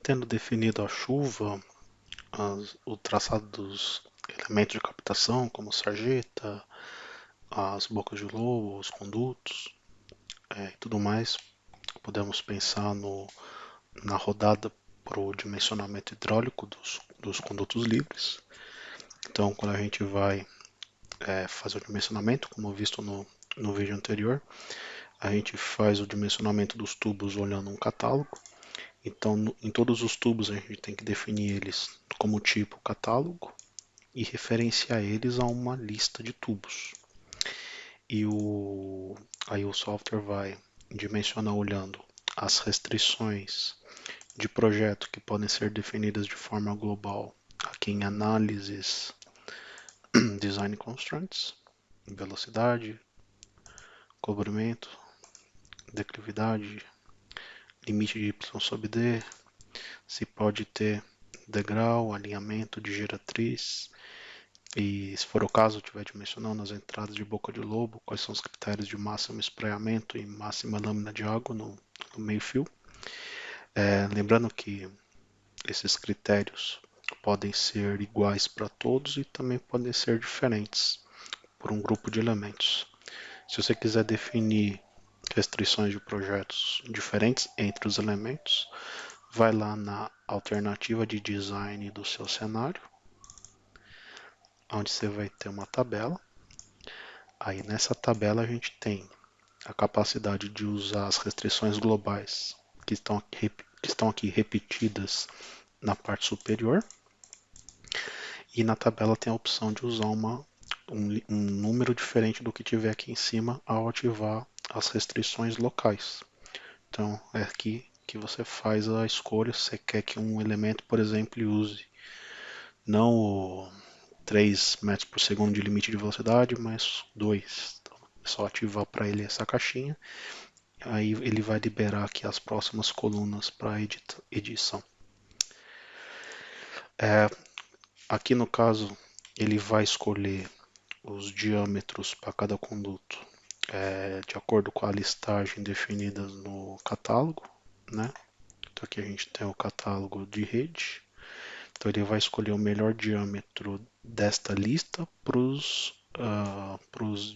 Tendo definido a chuva, o traçado dos elementos de captação, como sarjeta, as bocas de lobo, os condutos e tudo mais, podemos pensar na rodada para o dimensionamento hidráulico dos condutos livres. Então, quando a gente vai fazer o dimensionamento, como visto no vídeo anterior, a gente faz o dimensionamento dos tubos olhando um catálogo. Então, em todos os tubos a gente tem que definir eles como tipo catálogo e referenciar eles a uma lista de tubos. E aí o software vai dimensionar olhando as restrições de projeto que podem ser definidas de forma global aqui em análises, design constraints, velocidade, cobrimento, declividade, limite de y sobre d, se pode ter degrau, alinhamento de geratriz e, se for o caso, estiver dimensionando as entradas de boca de lobo, quais são os critérios de máximo espraiamento e máxima lâmina de água no meio fio. Lembrando que esses critérios podem ser iguais para todos e também podem ser diferentes por um grupo de elementos. Se você quiser definir restrições de projetos diferentes entre os elementos, vai lá na alternativa de design do seu cenário, onde você vai ter uma tabela. Aí nessa tabela a gente tem a capacidade de usar as restrições globais que estão aqui repetidas na parte superior. E na tabela tem a opção de usar um número diferente do que tiver aqui em cima ao ativar as restrições locais. Então é aqui que você faz a escolha se você quer que um elemento, por exemplo, use não o 3 metros por segundo de limite de velocidade, mas 2. Então, é só ativar para ele essa caixinha. Aí ele vai liberar aqui as próximas colunas para edição. Aqui no caso, ele vai escolher os diâmetros para cada conduto de acordo com a listagem definida no catálogo, né? Então aqui a gente tem o catálogo de rede. Então ele vai escolher o melhor diâmetro desta lista para os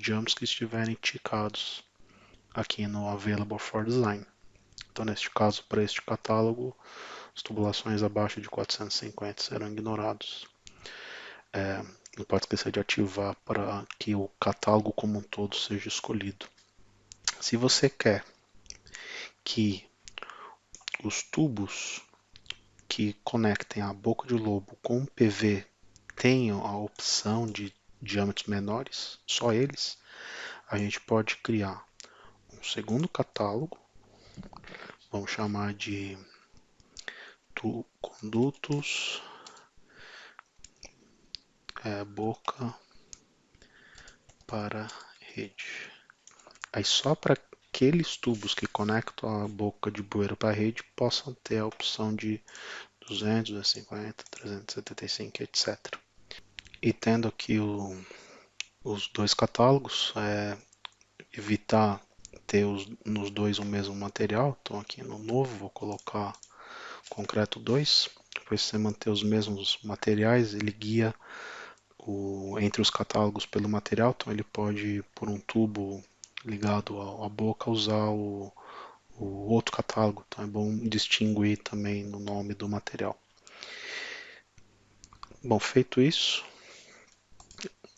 diâmetros que estiverem ticados aqui no Available for Design. Então neste caso, para este catálogo, as tubulações abaixo de 450 serão ignorados. Não pode esquecer de ativar para que o catálogo como um todo seja escolhido. Se você quer que os tubos que conectem a boca de lobo com o PV tenham a opção de diâmetros menores, só eles, a gente pode criar um segundo catálogo, vamos chamar de condutos boca para rede. Aí só para aqueles tubos que conectam a boca de bueiro para a rede possam ter a opção de 200, 250, 375, etc. E tendo aqui os dois catálogos, evitar ter nos dois o mesmo material. Então aqui no novo vou colocar concreto 2. Depois você manter os mesmos materiais, ele guia entre os catálogos pelo material. Então ele pode, por um tubo ligado à boca, usar o outro catálogo. Então é bom distinguir também no nome do material. Bom, feito isso,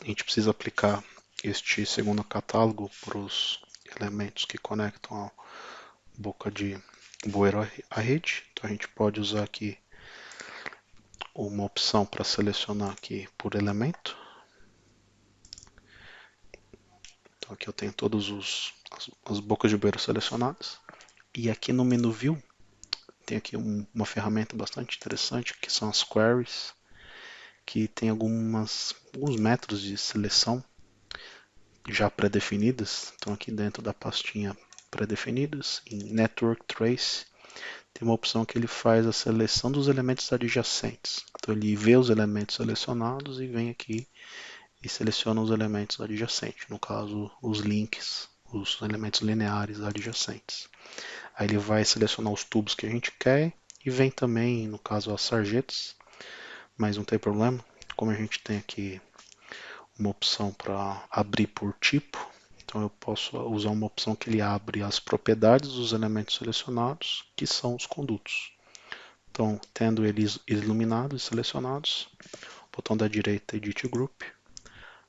a gente precisa aplicar este segundo catálogo para os elementos que conectam a boca de bueiro à rede. Então a gente pode usar aqui uma opção para selecionar aqui por elemento. Então aqui eu tenho todas as bocas de bueiro selecionadas. E aqui no menu View tem aqui uma ferramenta bastante interessante que são as queries, que tem alguns métodos de seleção já pré-definidas. Então aqui dentro da pastinha pré-definidas, em Network Trace, tem uma opção que ele faz a seleção dos elementos adjacentes. Então ele vê os elementos selecionados e vem aqui e seleciona os elementos adjacentes, no caso os links, os elementos lineares adjacentes. Aí ele vai selecionar os tubos que a gente quer E vem também, no caso, as sarjetas, mas não tem problema. Como a gente tem aqui uma opção para abrir por tipo, então eu posso usar uma opção que ele abre as propriedades dos elementos selecionados, que são os condutos. Então, tendo eles iluminados e selecionados, botão da direita Edit Group,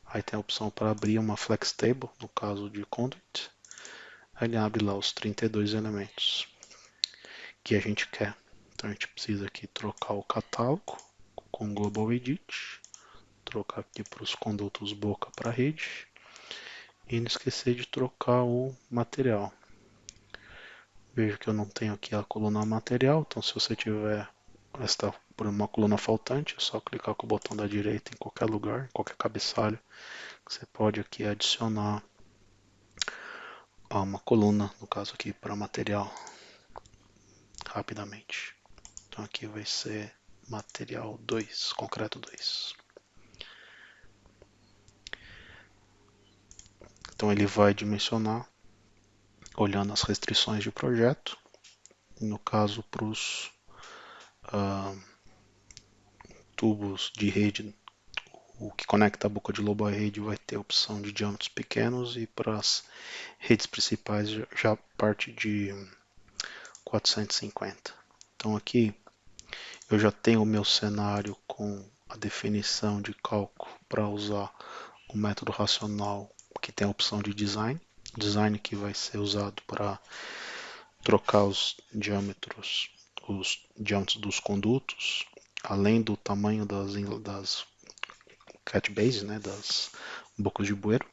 aí tem a opção para abrir uma Flex Table, no caso de Conduit, aí ele abre lá os 32 elementos que a gente quer. Então a gente precisa aqui trocar o catálogo com Global Edit, trocar aqui para os condutos boca para rede, e não esquecer de trocar o material. Vejo que eu não tenho aqui a coluna material, então se você tiver por uma coluna faltante, é só clicar com o botão da direita em qualquer lugar, em qualquer cabeçalho. Você pode aqui adicionar uma coluna, no caso aqui para material, rapidamente. Então aqui vai ser material 2, concreto 2. Então ele vai dimensionar olhando as restrições de projeto. No caso, para os tubos de rede, o que conecta a boca de lobo à rede vai ter a opção de diâmetros pequenos, e para as redes principais já parte de 450. Então aqui eu já tenho o meu cenário com a definição de cálculo para usar o método racional, que tem a opção de design. Design que vai ser usado para trocar os diâmetros dos condutos, além do tamanho das cat bases, né, das bocas de bueiro.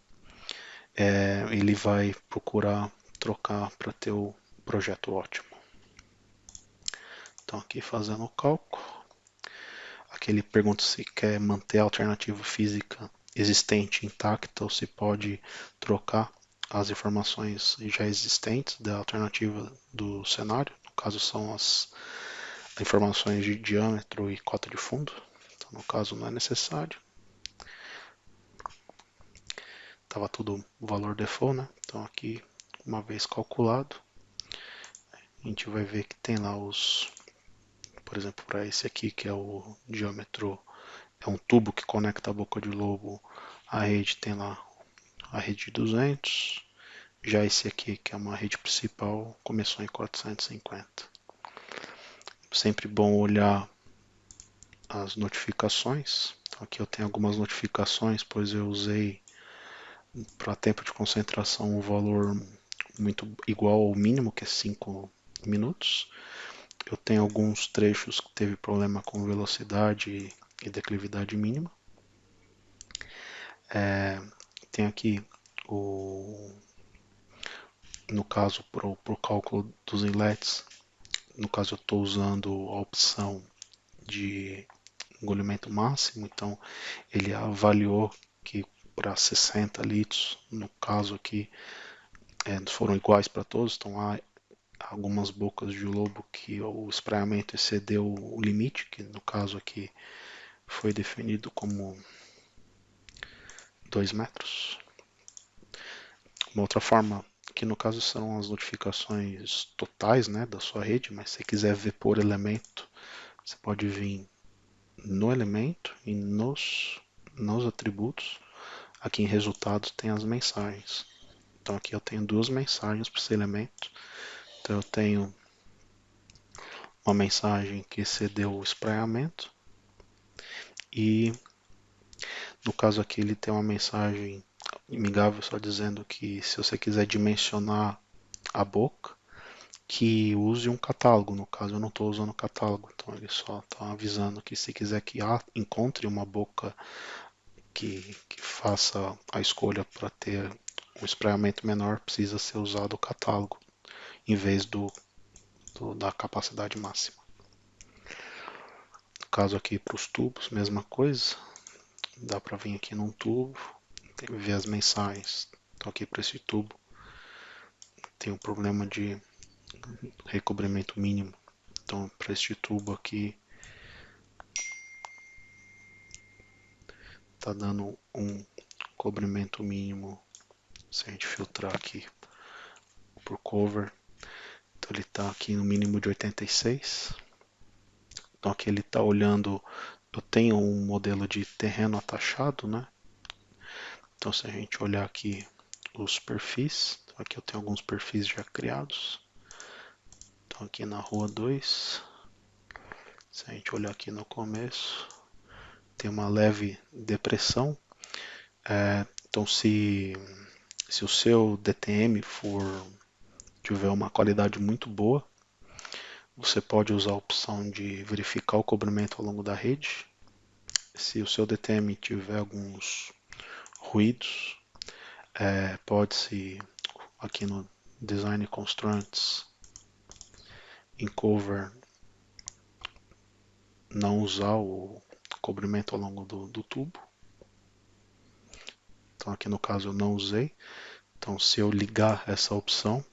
Ele vai procurar trocar para ter o projeto ótimo. Então aqui fazendo o cálculo, aqui ele pergunta se quer manter a alternativa física existente intacta ou se pode trocar as informações já existentes da alternativa do cenário. No caso são as informações de diâmetro e cota de fundo. Então, no caso não é necessário. Estava tudo o valor default, né? Então aqui, uma vez calculado, a gente vai ver que tem lá os, por exemplo, para esse aqui que é o diâmetro, é um tubo que conecta a boca de lobo à rede, tem lá a rede de 200. Já esse aqui, que é uma rede principal, começou em 450. Sempre bom olhar as notificações. Então aqui eu tenho algumas notificações, pois eu usei para tempo de concentração um valor muito igual ao mínimo, que é 5 minutos. Eu tenho alguns trechos que teve problema com velocidade e declividade mínima. Tem aqui no caso para o cálculo dos inlets, no caso eu estou usando a opção de engolimento máximo, então ele avaliou que para 60 litros, no caso aqui, foram iguais para todos, então há algumas bocas de lobo que o espraiamento excedeu o limite, que no caso aqui foi definido como 2 metros. Uma outra forma, que no caso são as notificações totais, né, da sua rede, mas se você quiser ver por elemento, você pode vir no elemento e nos atributos. Aqui em resultados tem as mensagens. Então aqui eu tenho duas mensagens para esse elemento. Então eu tenho uma mensagem que excedeu o espraiamento, e no caso aqui ele tem uma mensagem amigável só dizendo que se você quiser dimensionar a boca, que use um catálogo. No caso eu não estou usando catálogo, então ele só está avisando que se quiser que encontre uma boca que faça a escolha para ter um espraiamento menor, precisa ser usado o catálogo em vez da capacidade máxima. No caso aqui para os tubos, mesma coisa. Dá para vir aqui num tubo, ver as mensagens. Então aqui para esse tubo tem um problema de recobrimento mínimo. Então para este tubo aqui está dando um cobrimento mínimo. Se a gente filtrar aqui por cover, então ele está aqui no mínimo de 86. Então aqui ele está olhando, eu tenho um modelo de terreno atachado, né? Então se a gente olhar aqui os perfis, então aqui eu tenho alguns perfis já criados. Então aqui na rua 2, se a gente olhar aqui no começo, tem uma leve depressão. Então se o seu DTM tiver uma qualidade muito boa, você pode usar a opção de verificar o cobrimento ao longo da rede. Se o seu DTM tiver alguns ruídos, pode-se aqui no Design Constraints em Cover não usar o cobrimento ao longo do tubo. Então aqui no caso eu não usei. Então se eu ligar essa opção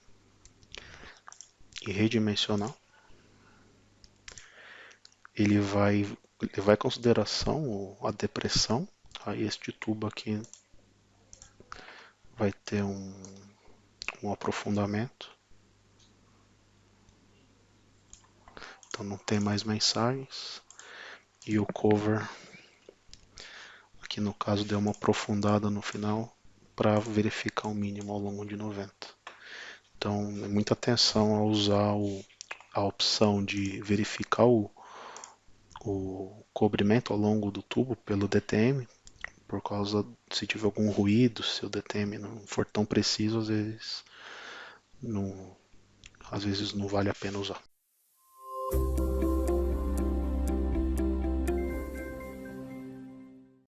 e redimensionar, ele vai levar em consideração a depressão. Aí este tubo aqui vai ter um aprofundamento. Então não tem mais mensagens. E o cover, aqui no caso, deu uma aprofundada no final para verificar o mínimo ao longo de 90. Então, muita atenção a usar a opção de verificar o cobrimento ao longo do tubo pelo DTM, por causa se tiver algum ruído, se o DTM não for tão preciso, às vezes não vale a pena usar.